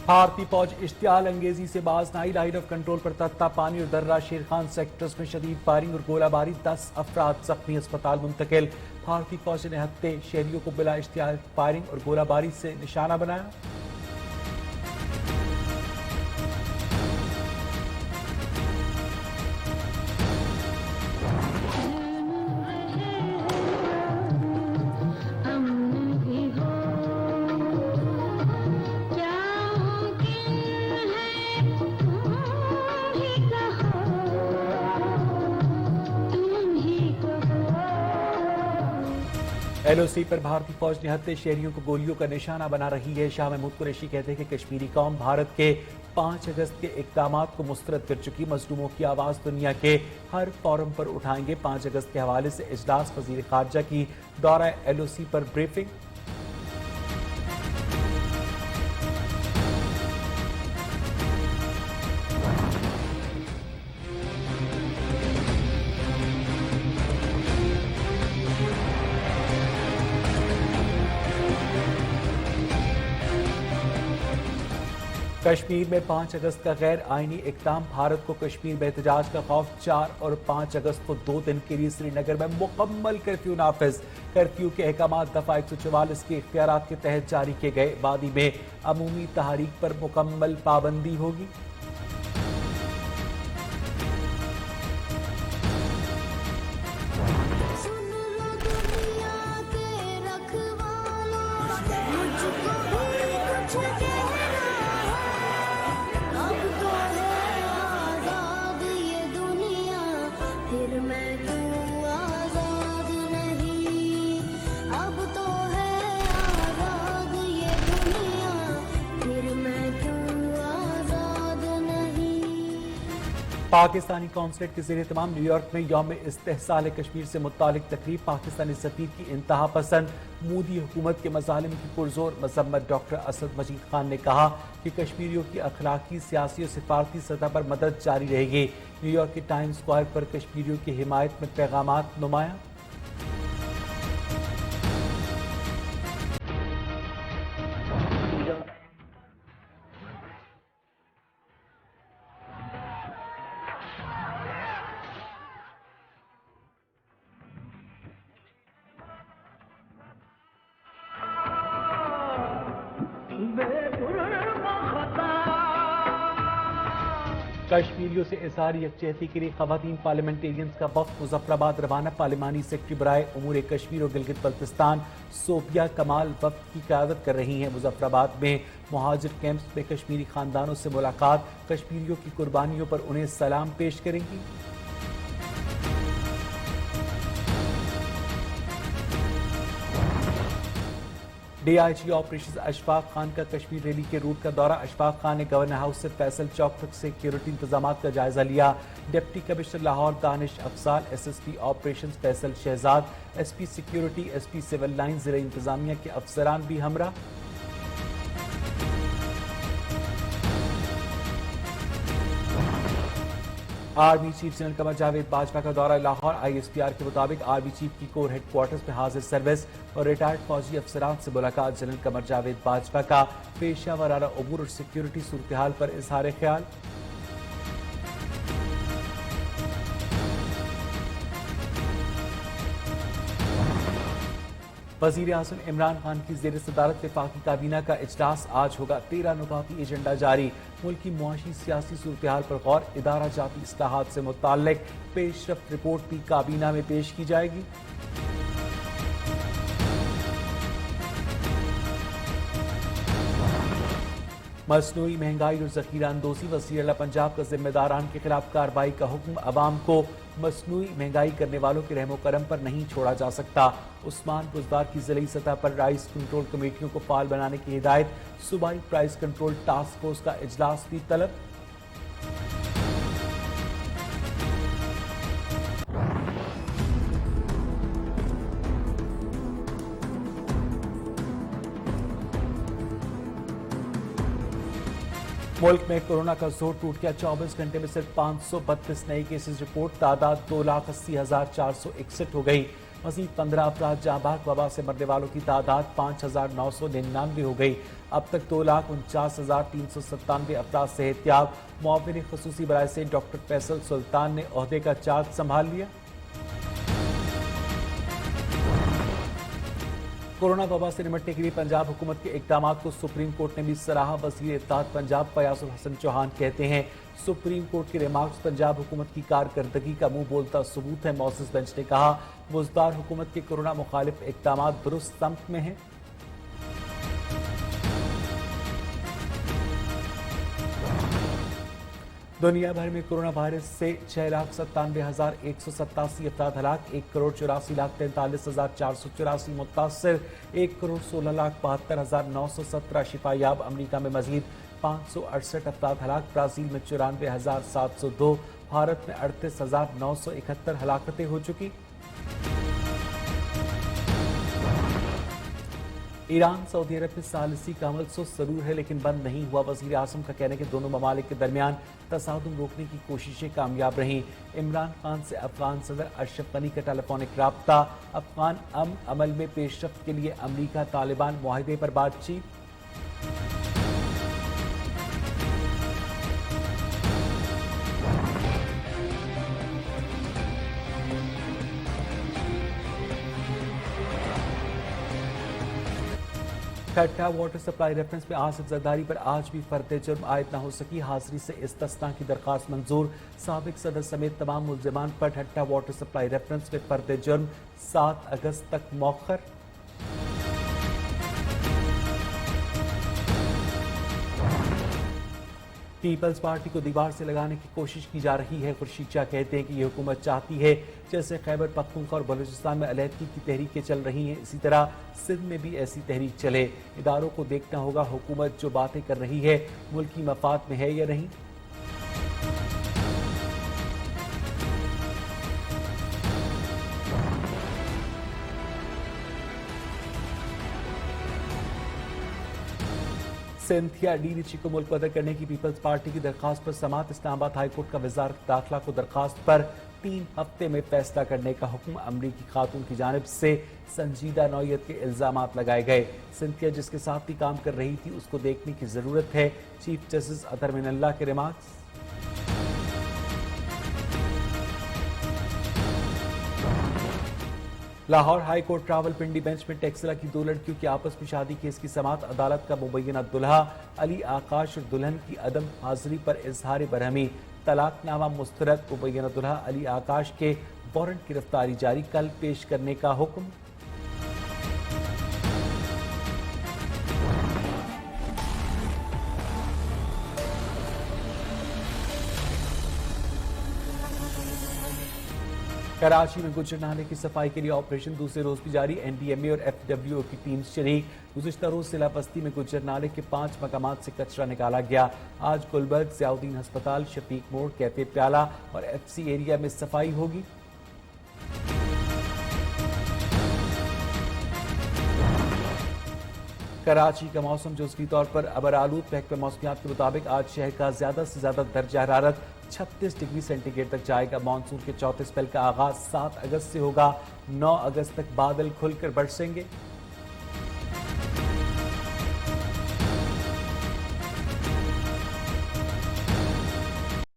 بھارتی فوج اشتعال انگیزی سے باز نائی، لائن آف کنٹرول پر تختہ پانی اور درہ شیر خان سیکٹرز میں شدید فائرنگ اور گولہ باری، 10 افراد زخمی، اسپتال منتقل۔ بھارتی فوج نے نہتے شہریوں کو بلا اشتعال فائرنگ اور گولہ باری سے نشانہ بنایا۔ ایل او سی پر بھارتی فوج نہتے شہریوں کو گولیوں کا نشانہ بنا رہی ہے۔ شاہ محمود قریشی کہتے ہیں کہ کشمیری قوم بھارت کے 5 اگست کے اقدامات کو مسترد کر چکی، مظلوموں کی آواز دنیا کے ہر فورم پر اٹھائیں گے۔ 5 اگست کے حوالے سے اجلاس، وزیر خارجہ کی دورہ ایل او سی پر بریفنگ۔ کشمیر میں 5 اگست کا غیر آئینی اقدام، بھارت کو کشمیر میں احتجاج کا خوف۔ 4 اور 5 اگست کو 2 دن کے لیے سری نگر میں مکمل کرفیو نافذ۔ کرفیو کے احکامات دفعہ 144 کے اختیارات کے تحت جاری کیے گئے۔ وادی میں عمومی تحریک پر مکمل پابندی ہوگی۔ پاکستانی قونصلیٹ کے زیر اہتمام نیو یارک میں یوم استحصال کشمیر سے متعلق تقریب، پاکستانی سفیر کی انتہا پسند مودی حکومت کے مظالم کی پرزور مذمت۔ ڈاکٹر اسد مجید خان نے کہا کہ کشمیریوں کی اخلاقی، سیاسی اور سفارتی سطح پر مدد جاری رہے گی۔ نیو یارک کے ٹائم سکوائر پر کشمیریوں کی حمایت میں پیغامات نمایاں۔ کشمیریوں سے اظہار یکجہتی کے لیے خواتین پارلیمنٹیرینز کا وفد مظفر آباد روانہ۔ پارلیمانی سیکرٹری برائے امور کشمیر اور گلگت بلتستان صوفیہ کمال وفد کی قیادت کر رہی ہیں۔ مظفر آباد میں مہاجر کیمپس میں کشمیری خاندانوں سے ملاقات، کشمیریوں کی قربانیوں پر انہیں سلام پیش کریں گی۔ D I G operations Ashfaq Khan کا کشمیر ریلی کے روٹ کا دورہ۔ اشفاق خان نے گورنر ہاؤس سے فیصل چوک تک سیکیورٹی انتظامات کا جائزہ لیا۔ Deputy commissioner Lahore Danish Afzal, S S P operations Faisal Shahzad, S P security, S P civil line, ضلع انتظامیہ کے افسران بھی ہمراہ۔ Army chief general Qamar Javed Bajwa کا دورہ Lahore. I S P R کے مطابق آرمی چیف کی کور ہیڈ کوارٹرز میں حاضر سروس اور ریٹائرڈ فوجی افسران سے ملاقات۔ جنرل قمر جاوید باجوہ کا پیشہ ورانہ امور اور سیکیورٹی صورتحال پر اظہار خیال۔ وزیر اعظم عمران خان کی زیر صدارت وفاقی کابینہ کا اجلاس آج ہوگا۔ 13 نکاتی ایجنڈا جاری، ملکی معاشی سیاسی صورتحال پر غور، ادارہ جاتی اصلاحات سے متعلق پیش رفت رپورٹ بھی کابینہ میں پیش کی جائے گی۔ مصنوعی مہنگائی اور ذخیرہ اندوزی، وزیر اعلیٰ پنجاب کا ذمہ داران کے خلاف کارروائی کا حکم۔ عوام کو مصنوعی مہنگائی کرنے والوں کے رحم و کرم پر نہیں چھوڑا جا سکتا۔ عثمان بزدار کی ضلعی سطح پر پرائز کنٹرول کمیٹیوں کو فعال بنانے کی ہدایت۔ صوبائی پرائز کنٹرول ٹاسک فورس کا اجلاس بھی طلب۔ ملک میں کورونا کا زور ٹوٹ گیا، 24 گھنٹے میں صرف 532 نئے کیسز رپورٹ، تعداد 2,80,461 ہو گئی۔ मज़ीद 15 अफराद जहाँ बाग वबा से मरने वालों की तादाद 5,999 हो गई। अब तक 2,49,397 अफराद सेहतियाब। मुआविन ख़ुसूसी बराए से डॉक्टर फैसल सुल्तान ने ओहदे का चार्ज संभाल लिया। कोरोना वबा से निपटने के लिए पंजाब हुकूमत के इक़दाम को सुप्रीम कोर्ट ने भी सराहा। वज़ीर इत्तेहाद पंजाब फयाजुल हसन चौहान कहते हैं, सुप्रीम कोर्ट के रिमार्क्स पंजाब हुकूमत की कारकर्दगी का मुंह बोलता सबूत है। मौसिस बेंच ने कहा, मुज़दार हुकूमत के कोरोना मुखालिफ इक़दाम दुरुस्त सम्त में हैं। दुनिया भर में कोरोना वायरस से 6,97,187 अफराद हलाक, 1,84,43,484 मुतासर, 1,16,72,917 शिफायाब। अमरीका में मजीद 568 अफराद हलाक, ब्राज़ील में 94,702, भारत में 38,971 हलाकतें हो चुकी। ईरान सऊदी अरब में सालिसी का अमल सुस्त जरूर है लेकिन बंद नहीं हुआ। वज़ीर आज़म का कहना है कि दोनों ममालिक के दरमियान तसादुम रोकने की कोशिशें कामयाब रहीं। इमरान खान से अफगान सदर अशरफ गनी का टेलीफोनिक राब्ता। अफगान अमल में पेशरफ्त के लिए अमरीका तालिबान मुआहदे पर बातचीत। ठट्टा वाटर सप्लाई रेफरेंस में आसिफ जरदारी पर आज भी फर्द जुर्म आयद न हो सकी। हाजिरी से इस्तिस्ना की दरख्वास्त मंजूर। साबिक सदर समेत तमाम मुल्जिमान पर ठट्टा वाटर सप्लाई रेफरेंस में फर्द जुर्म 7 अगस्त तक मौखर। पीपल्स पार्टी को दीवार से लगाने की कोशिश की जा रही है। खुर्शीद शाह कहते हैं कि ये हुकूमत चाहती है जैसे खैबर पख्तूनख्वा और बलूचिस्तान में अलहदगी की तहरीकें चल रही हैं, इसी तरह सिंध में भी ऐसी तहरीक चले। इदारों को देखना होगा हुकूमत जो बातें कर रही है मुल्की मफाद में है या नहीं। सिंथिया डी रिची को मुल्क बदर करने की पीपल्स पार्टी की दरखास्त पर समात। इस्लामाबाद हाई कोर्ट का वजारत दाखिला को दरखास्त पर 3 हफ्ते में फैसला करने का हुक्म। अमरीकी खातून की जानिब से संजीदा नौयत के इल्जामात लगाए गए। सिंथिया जिसके साथ ही काम कर रही थी उसको देखने की जरूरत है। चीफ जस्टिस अतर मिनल्ला के remarks. Lahore high court Rawalpindi bench में टेक्सला की 2 लड़कियों की आपस में शादी केस की समात। अदालत का मुबैना दुल्हा अली आकाश और दुल्हन की अदम हाजिरी पर इजहार बरहमी। तलाकनामा मुस्तरद। मुबैना दुल्हा अली आकाश के वारंट गिरफ्तारी जारी, कल पेश करने का हुक्म। कराची में गुजर नाले की सफाई के लिए ऑपरेशन दूसरे रोज भी जारी। एनडीएमए और एफडब्ल्यूओ की टीम शरीक। गुज़िश्ता रोज जिला बस्ती में गुजर नाले के 5 मकामात से कचरा निकाला गया। आज गुलबर्ग, ज़ियाउद्दीन अस्पताल, शफीक मोड़, कैफे प्याला और एफसी एरिया में सफाई होगी। कराची का मौसम जुज़वी तौर पर अबरालूद। महकमा मौसमियात के मुताबिक आज शहर का ज्यादा से ज्यादा दर्जा हरारत 36 डिग्री सेंटीग्रेड तक जाएगा। मानसून के चौथे स्पेल का आगाज 7 अगस्त से होगा। 9 अगस्त तक बादल खुलकर बरसेंगे।